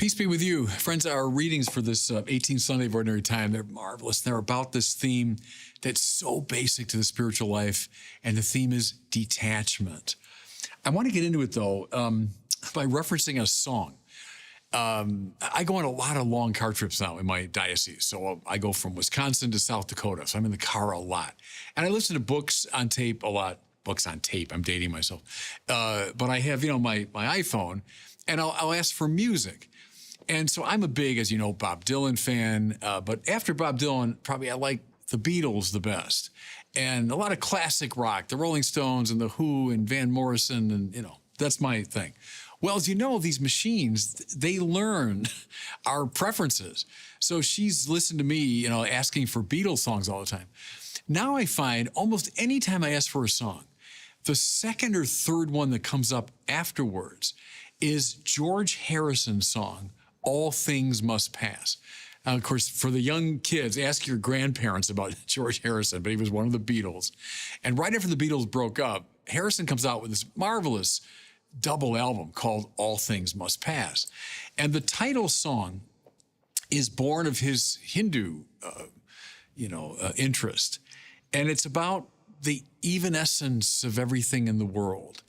Peace be with you. Friends, our readings for this 18th Sunday of Ordinary Time, they're marvelous. They're about this theme that's so basic to the spiritual life, and the theme is detachment. I want to get into it, though, by referencing a song. I go on a lot of long car trips now in my diocese. So I go from Wisconsin to South Dakota, so I'm in the car a lot. And I listen to books on tape a lot. Books on tape, I'm dating myself. But I have, my iPhone, and I'll ask for music. And so I'm a big, as you know, Bob Dylan fan. But after Bob Dylan, probably I like the Beatles the best. And a lot of classic rock, the Rolling Stones and the Who and Van Morrison, and, that's my thing. Well, as you know, these machines, they learn our preferences. So she's listened to me, asking for Beatles songs all the time. Now I find almost any time I ask for a song, the second or third one that comes up afterwards is George Harrison's song, All Things Must Pass. Now, of course, for the young kids, ask your grandparents about George Harrison, but he was one of the Beatles. And right after the Beatles broke up, Harrison comes out with this marvelous double album called All Things Must Pass. And the title song is born of his Hindu, interest. And it's about the evanescence of everything in the world.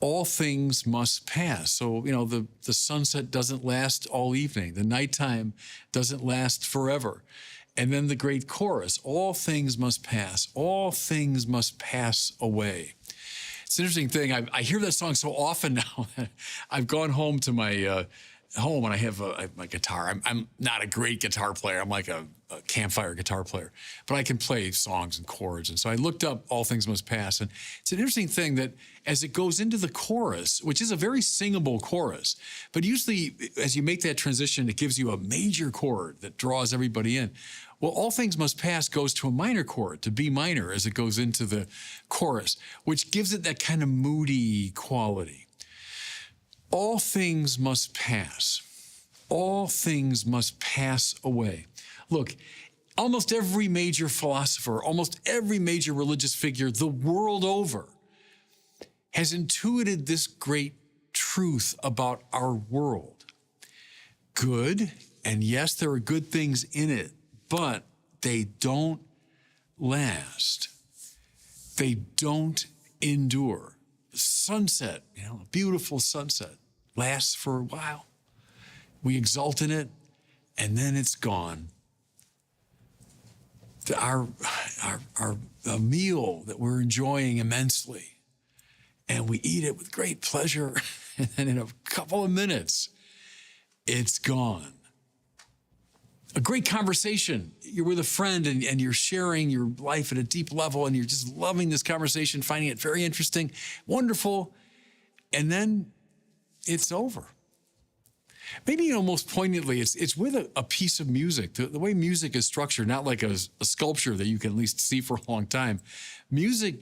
All things must pass. So, the sunset doesn't last all evening. The nighttime doesn't last forever. And then the great chorus, all things must pass. All things must pass away. It's an interesting thing. I hear that song so often now. I've gone home to my home and I have my guitar. I'm not a great guitar player. I'm like a campfire guitar player, but I can play songs and chords. And so I looked up All Things Must Pass. And it's an interesting thing that as it goes into the chorus, which is a very singable chorus, but usually as you make that transition, it gives you a major chord that draws everybody in. Well, All Things Must Pass goes to a minor chord, to B minor, as it goes into the chorus, which gives it that kind of moody quality. All things must pass. All things must pass away. Look, almost every major philosopher, almost every major religious figure the world over has intuited this great truth about our world. Good, and yes, there are good things in it, but they don't last. They don't endure. Sunset, a beautiful sunset, lasts for a while. We exult in it, and then it's gone. Our meal that we're enjoying immensely, and we eat it with great pleasure, and then in a couple of minutes, it's gone. A great conversation. You're with a friend and you're sharing your life at a deep level and you're just loving this conversation, finding it very interesting, wonderful, and then it's over. Maybe, most poignantly, it's with a piece of music. The way music is structured, not like a sculpture that you can at least see for a long time. Music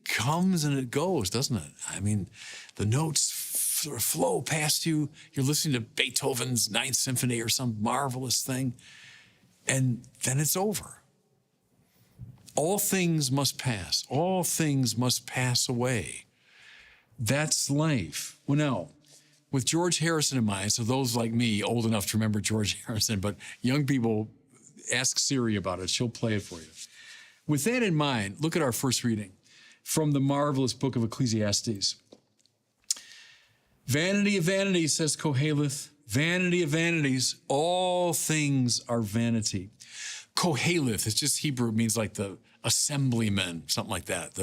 comes and it goes, doesn't it? I mean, the notes sort of flow past you. You're listening to Beethoven's Ninth Symphony or some marvelous thing, and then it's over. All things must pass. All things must pass away. That's life. Well, now, with George Harrison in mind, so those like me, old enough to remember George Harrison, but young people, ask Siri about it. She'll play it for you. With that in mind, look at our first reading from the marvelous book of Ecclesiastes. Vanity of vanities, says Koheleth. Vanity of vanities, all things are vanity. Koheleth, it's just Hebrew, it means like the assemblyman, something like that.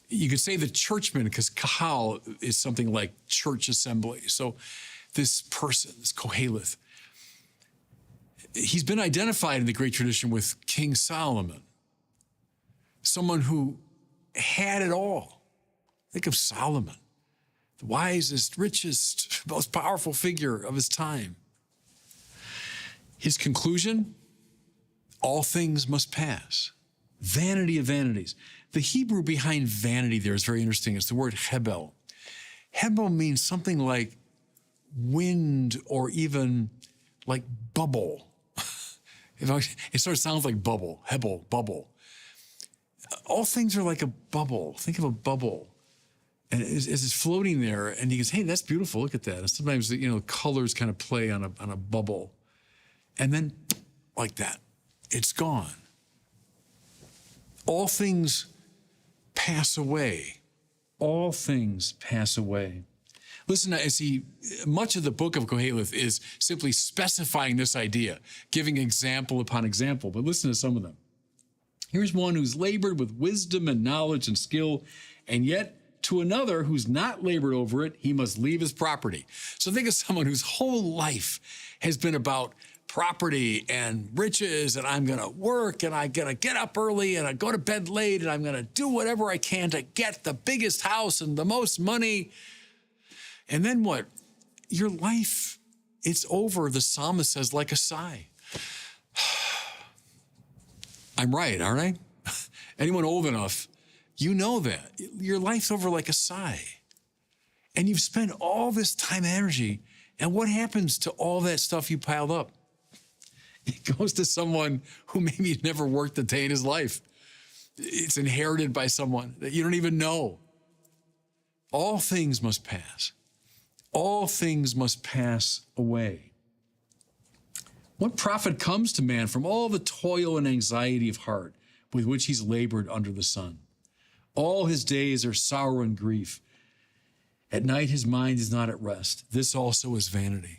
You could say the churchman, because kahal is something like church assembly. So this person, this Koheleth, he's been identified in the great tradition with King Solomon, someone who had it all. Think of Solomon, the wisest, richest, most powerful figure of his time. His conclusion, all things must pass. Vanity of vanities. The Hebrew behind vanity there is very interesting. It's the word hebel. Hebel means something like wind or even like bubble. It sort of sounds like bubble, hebel, bubble. All things are like a bubble. Think of a bubble. And as it's floating there, and he goes, hey, that's beautiful. Look at that. And sometimes, colors kind of play on a bubble. And then, like that, it's gone. All things pass away. All things pass away. Listen, much of the book of Koheleth is simply specifying this idea, giving example upon example. But listen to some of them. Here's one who's labored with wisdom and knowledge and skill, and yet to another who's not labored over it, he must leave his property. So think of someone whose whole life has been about property and riches, and I'm going to work, and I'm going to get up early, and I go to bed late, and I'm going to do whatever I can to get the biggest house and the most money. And then what? Your life, it's over, the psalmist says, like a sigh. I'm right, aren't I? Anyone old enough, you know that. Your life's over like a sigh. And you've spent all this time and energy, and what happens to all that stuff you piled up? It goes to someone who maybe never worked a day in his life. It's inherited by someone that you don't even know. All things must pass. All things must pass away. What profit comes to man from all the toil and anxiety of heart with which he's labored under the sun? All his days are sorrow and grief. At night his mind is not at rest. This also is vanity.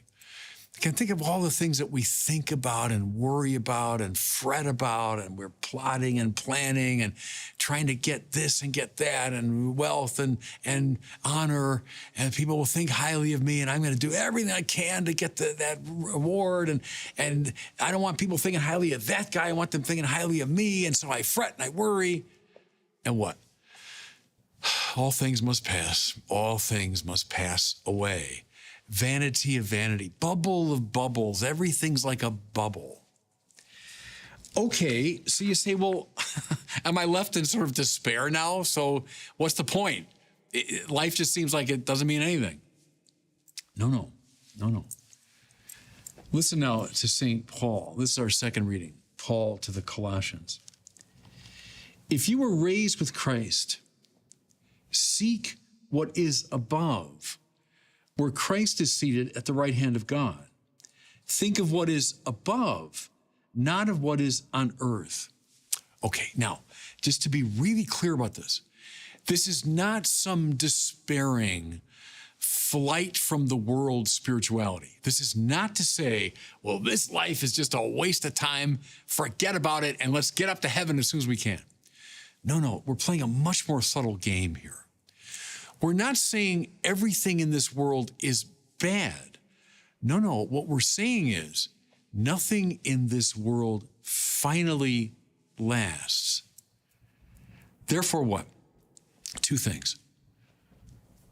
I can think of all the things that we think about and worry about and fret about, and we're plotting and planning and trying to get this and get that and wealth and honor, and people will think highly of me, and I'm going to do everything I can to get that reward, and I don't want people thinking highly of that guy. I want them thinking highly of me, and so I fret and I worry. And what? All things must pass. All things must pass away. Vanity of vanity, bubble of bubbles, everything's like a bubble. Okay, so you say, well, am I left in sort of despair now? So what's the point? Life just seems like it doesn't mean anything. No. Listen now to St. Paul. This is our second reading, Paul to the Colossians. If you were raised with Christ, seek what is above, where Christ is seated at the right hand of God. Think of what is above, not of what is on earth. Okay, now, just to be really clear about this is not some despairing flight from the world spirituality. This is not to say, well, this life is just a waste of time, forget about it, and let's get up to heaven as soon as we can. No, we're playing a much more subtle game here. We're not saying everything in this world is bad. No, what we're saying is nothing in this world finally lasts. Therefore what? Two things.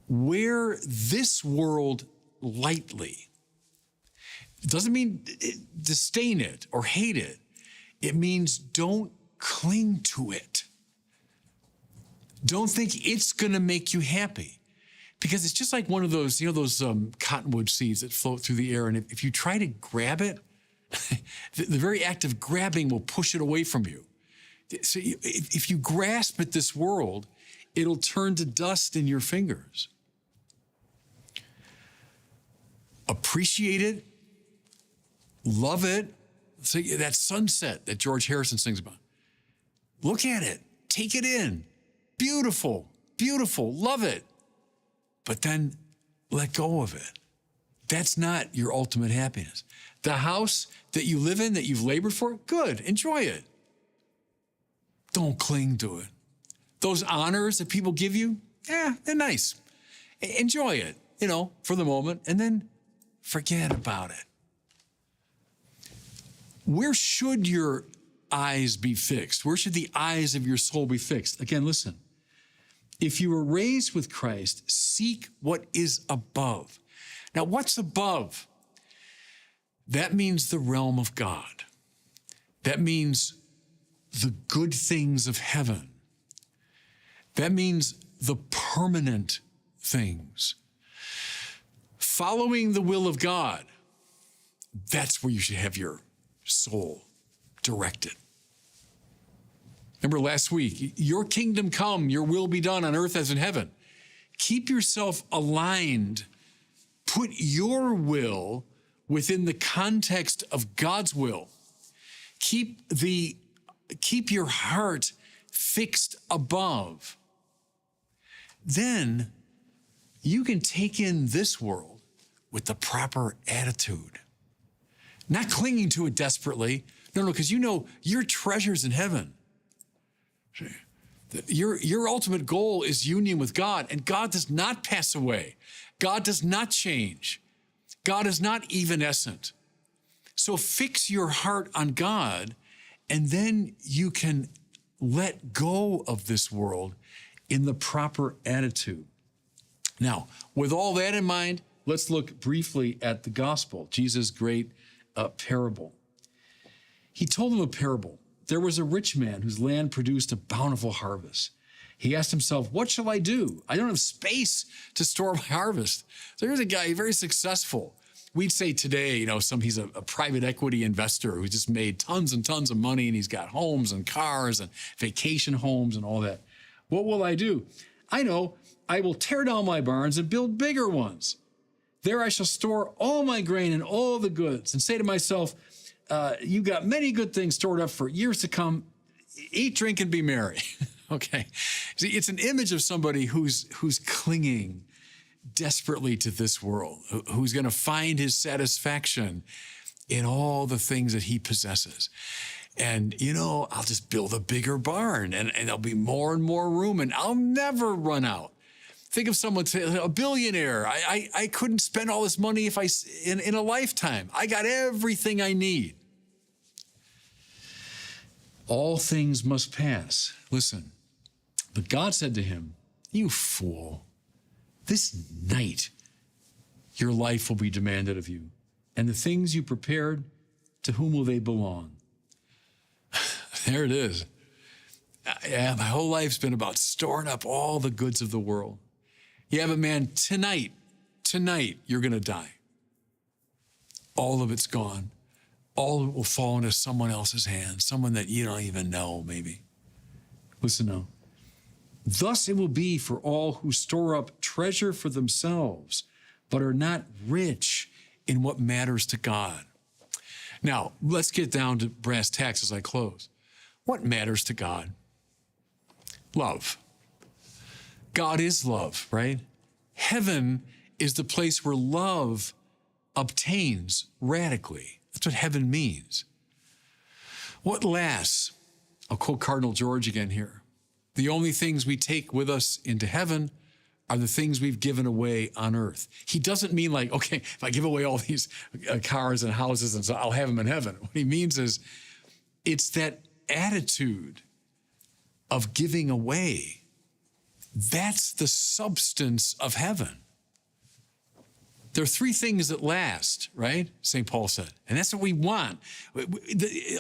Wear this world lightly. It doesn't mean disdain it or hate it. It means don't cling to it. Don't think it's going to make you happy, because it's just like one of those, those cottonwood seeds that float through the air. And if you try to grab it, the very act of grabbing will push it away from you. So if you grasp at this world, it'll turn to dust in your fingers. Appreciate it. Love it. So that sunset that George Harrison sings about. Look at it. Take it in. Beautiful, love it. But then let go of it. That's not your ultimate happiness. The house that you live in, that you've labored for, good, enjoy it. Don't cling to it. Those honors that people give you, they're nice. Enjoy it, for the moment, and then forget about it. Where should your eyes be fixed? Where should the eyes of your soul be fixed? Again, listen. If you were raised with Christ, seek what is above. Now, what's above? That means the realm of God. That means the good things of heaven. That means the permanent things. Following the will of God, that's where you should have your soul directed. Remember last week, your kingdom come, your will be done on earth as in heaven. Keep yourself aligned. Put your will within the context of God's will. Keep your heart fixed above. Then you can take in this world with the proper attitude. Not clinging to it desperately. No, because you know your treasure's in heaven. Your ultimate goal is union with God, and God does not pass away. God does not change. God is not evanescent. So fix your heart on God, and then you can let go of this world in the proper attitude. Now, with all that in mind, let's look briefly at the gospel, Jesus' great parable. He told them a parable. There was a rich man whose land produced a bountiful harvest. He asked himself, what shall I do? I don't have space to store my harvest. So here's a guy, very successful. We'd say today, he's a private equity investor who just made tons and tons of money, and he's got homes and cars and vacation homes and all that. What will I do? I know, I will tear down my barns and build bigger ones. There I shall store all my grain and all the goods, and say to myself, you've got many good things stored up for years to come. Eat, drink, and be merry. Okay. See, it's an image of somebody who's clinging desperately to this world, who's going to find his satisfaction in all the things that he possesses. And, I'll just build a bigger barn, and there'll be more and more room, and I'll never run out. Think of someone, a billionaire. I couldn't spend all this money in a lifetime. I got everything I need. All things must pass. Listen, but God said to him, you fool, this night your life will be demanded of you, and the things you prepared, to whom will they belong? There it is. Yeah, my whole life's been about storing up all the goods of the world. Yeah, but man, tonight, you're going to die. All of it's gone. All of it will fall into someone else's hands, someone that you don't even know, maybe. Listen now. Thus it will be for all who store up treasure for themselves, but are not rich in what matters to God. Now, let's get down to brass tacks as I close. What matters to God? Love. God is love, right? Heaven is the place where love obtains radically. That's what heaven means. What lasts? I'll quote Cardinal George again here. The only things we take with us into heaven are the things we've given away on earth. He doesn't mean like, okay, if I give away all these cars and houses, and so I'll have them in heaven. What he means is it's that attitude of giving away. That's the substance of heaven. There are three things that last, right? St. Paul said, and that's what we want.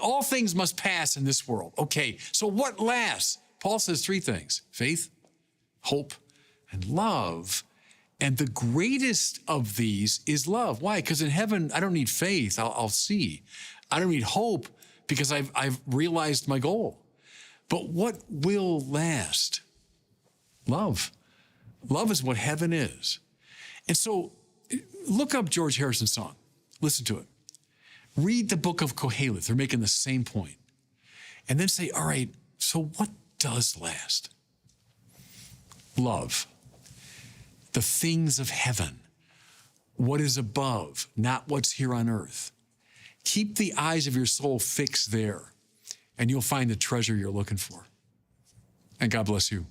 All things must pass in this world. Okay, so what lasts? Paul says three things: faith, hope, and love. And the greatest of these is love. Why? Because in heaven, I don't need faith. I'll see. I don't need hope because I've realized my goal. But what will last? Love. Love is what heaven is. And so look up George Harrison's song. Listen to it. Read the book of Koheleth. They're making the same point. And then say, all right, so what does last? Love. The things of heaven. What is above, not what's here on earth. Keep the eyes of your soul fixed there, and you'll find the treasure you're looking for. And God bless you.